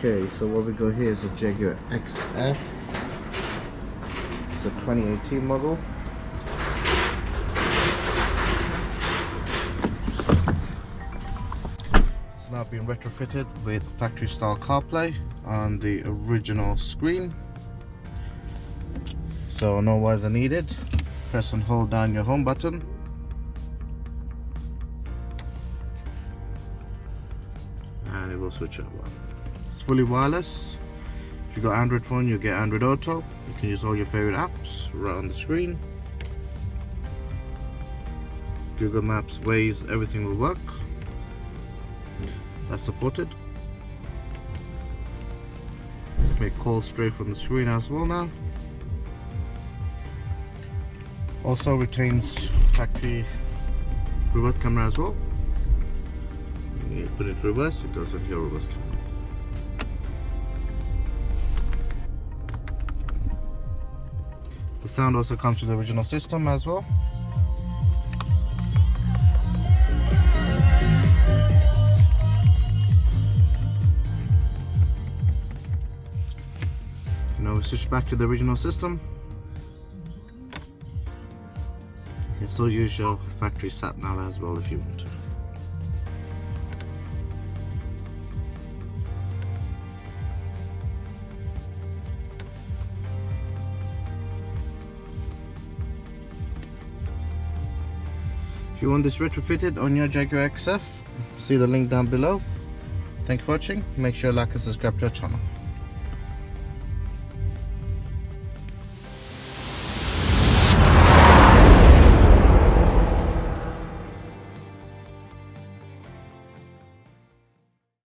Okay, so what we got here is a Jaguar XF. It's a 2018 model. It's now been retrofitted with factory style CarPlay on the original screen. So no wires are needed. Press and hold down your home button. And it will switch over. It's fully wireless. If you got Android phone, you get Android Auto. You can use all your favorite apps right on the screen. Google Maps, Waze, everything will work. That's supported. Make calls straight from the screen as well now. Also retains factory reverse camera as well. You put it in reverse, it goes into your reverse camera. The sound also comes with the original system as well. You can always switch back to the original system. You can still use your factory sat nav as well if you want to. If you want this retrofitted on your Jaguar XF, see the link down below. Thank you for watching. Make sure you like and subscribe to our channel.